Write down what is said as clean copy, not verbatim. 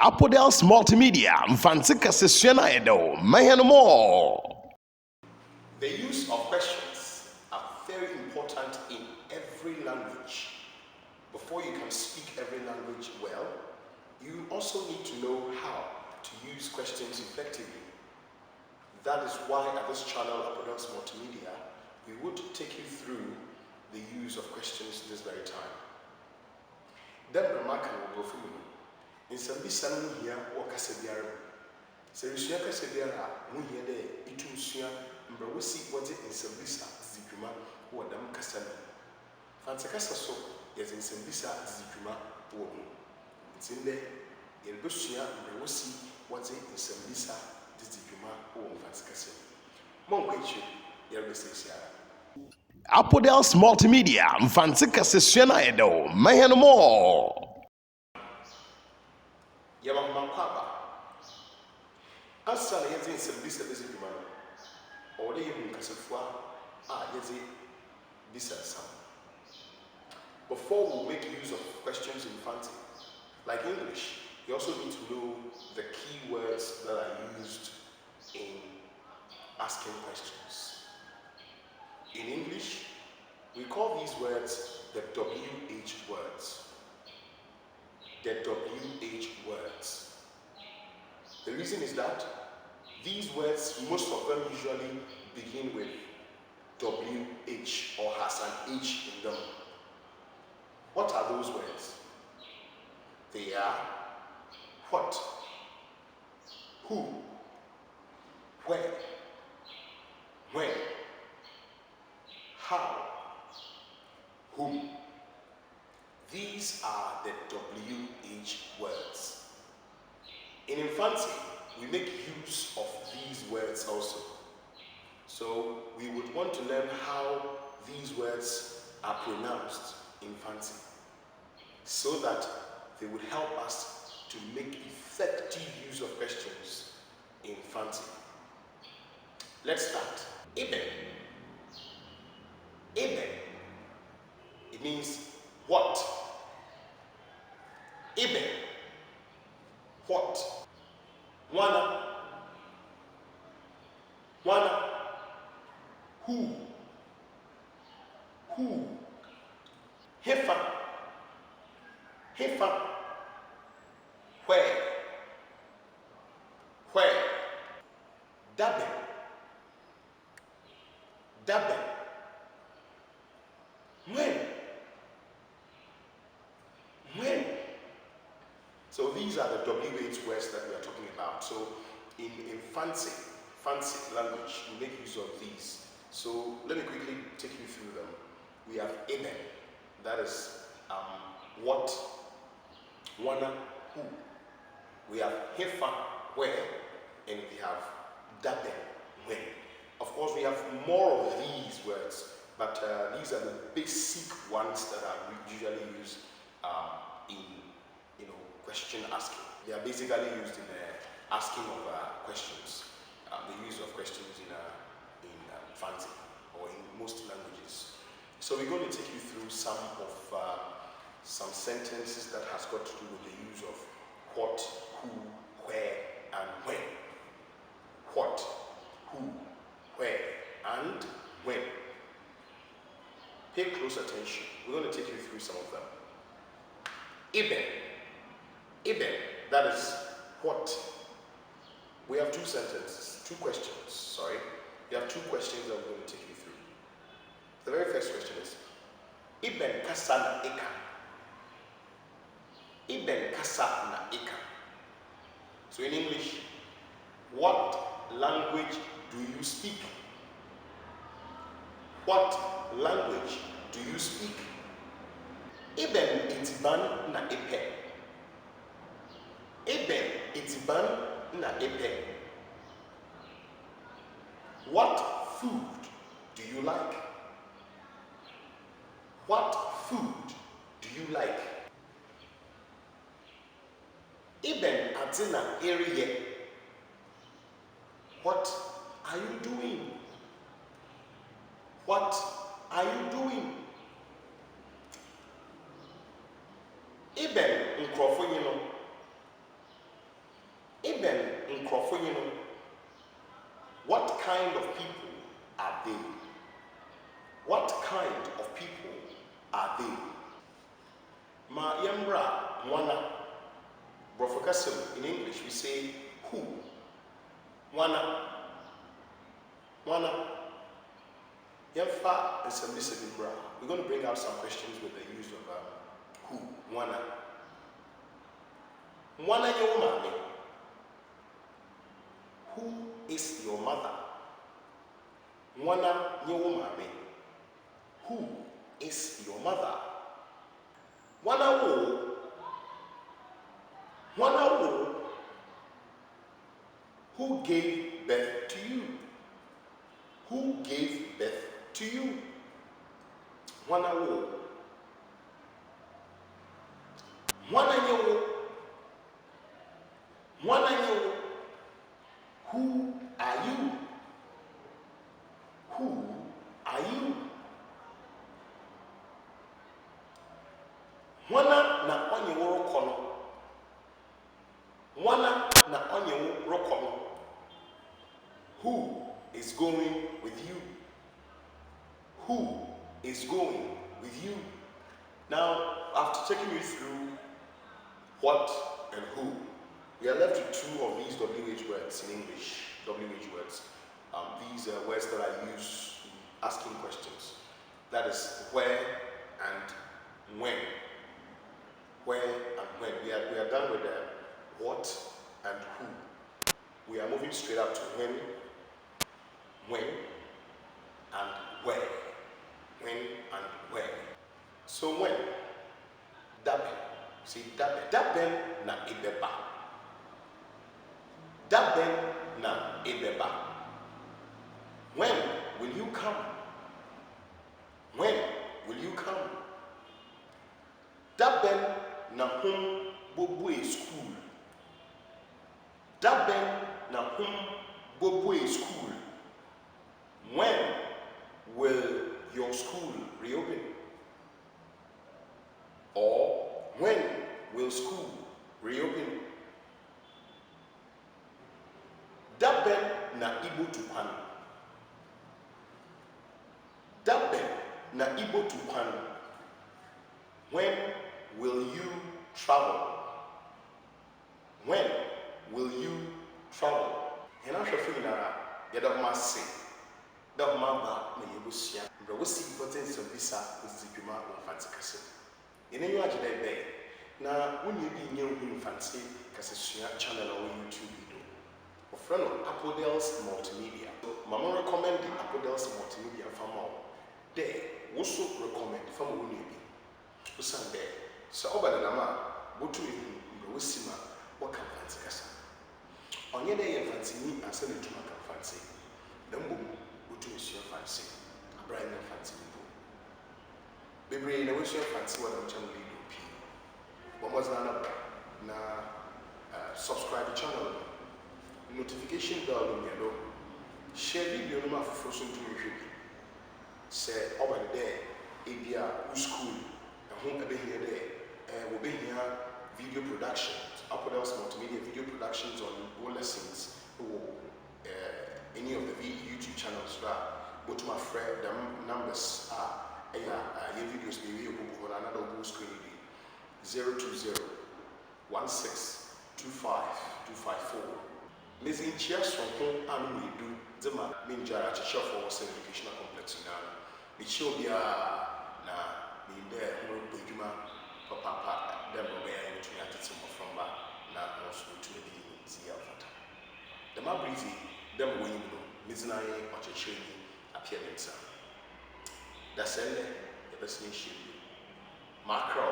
Apodels Multimedia, Mfantika Sesiana Edo, Mayanmo. The use of questions are very important in every language. Before you can speak every language well, you also need to know how to use questions effectively. That is why at this channel, Apodels Multimedia, we would take you through the use of questions this very time. Then remarkable before in some bisan here or Casabiara. Serisia Casabiara, we hear the Itusia, and we see what it in some bisa, Zikuma, or Dam Cassan. Fancy Casaso, yes, in some bisa, Zikuma, or it's in there, in Busia, and we see what it in some bisa, Zikuma, or Fancy Cassan. Monquichu, Yerbesia. Apodels Multimedia, Mfantika Sesiana Edo, Mayanmo. Yamakwaba. Asa na yɛdze nsɛmbisa bɛsi dwuma no ɔwɔ dɛ yɛhu nkasafua a yɛdze bisa nsɛm. Before we make use of questions in fancy, like English, you also need to know the key words that are used in asking questions. In English, we call these words the WH words. The WH words. The reason is that these words, most of them usually begin with WH or has an H in them. What are those words? They are what, who, where, when, how, whom. These are the WH words. In infancy, we make use of these words also. So we would want to learn how these words are pronounced in infancy, so that they would help us to make effective use of questions in infancy. Let's start. Eben. Eben. It means what? Eben. What? Wana. Wana. Who? Who? Hefa. Hefa. Where? Where? Dabe. Dabe. When? When? So these are the WH words that we are talking about. So in fancy language, we make use of these. So let me quickly take you through them. We have Eben, that is what, wana, who. We have Hefa, where, and we have Dabe, when. Of course, we have more of these words, but these are the basic ones that are usually used in question asking. They are basically used in asking of questions. The use of questions in fancy or in most languages. So we're going to take you through some sentences that has got to do with the use of what, who, where, and when. What, who, where, and when. Pay close attention. We're going to take you through some of them. Eben. Eben, that is what? We have two questions. We have two questions that we're going to take you through. The very first question is, Eben kasa na eka. Eben kasa na eka. So in English, what language do you speak? What language do you speak? Eben itiban na epe. Eben itiban na epe. What food do you like? What food do you like? Eben atina area. What are you doing? What are you doing? Eben nkrofo yino. nkurɔfoɔ yi no, what kind of people are they? What kind of people are they? Ma yɛmbra mwana. Brofokasem in English we say who. Mwana. Mwana. Yemfa and some bra. We're going to bring out some questions with the use of who. Mwana. Mwana your mommy. Who is your mother? Mwana your mommy. Who is your mother? Mwana wo. Mwana wo. Who gave birth to you? Who gave birth to you? Mwana wo. Mwana wo. Mwana wo. Who are you? Who are you? Mwana na onye wo rokono. Mwana na onye wo rokono. Who is going with you? Who is going with you? Now, after taking you through what and who, we are left with two of these WH words in English. WH words. These are words that I use in asking questions. That is where and when. Where and when. We are done with the what and who. We are moving straight up to when, and where. When and where. So when, daben. See daben. Daben na ibeba. Daben na ibeba. When will you come? When will you come? Daben na hum bobue school. Daben na hum bobue school. When will your school reopen? Or when will school reopen? Daben na ibo tupan. Daben na ibo tupan. When will you travel? When will you travel? And I'm sure you know that must say that mama may you see. But we see importance of this is the Juma on fancy castle. In any other day, now when you be new in fancy castle channel on YouTube video, a friend of Apodels Multimedia. Mama recommend the Apodels Multimedia from all. There, also recommend from Unibi. Sunday, so over the Nama, what to Rosima, what can fancy castle? On your day, fancy me and send it to my fancy. Then boom, what to is your fancy. A brand new fancy people. Baby, I wish your fancy what I'm trying to do. One was subscribe to the channel. Notification bell on your door. Share video number for frozen to you. Say over the day, Abia, school. Home here there, we'll be here video productions, Apodels Multimedia video productions on all lessons or any of the YouTube channels. Go to my friend, the numbers are your videos be on another Google screen 020 16 25 254. Listen, cheers from home and we do the man Minjara to share for us educational complex in Ghana. It should be na in there, papa, them will be able to get some from back, not also to be the alpha. The more breezy, them will you know, Miznai or Cheshire appearance. That's it, the best nation. Macro.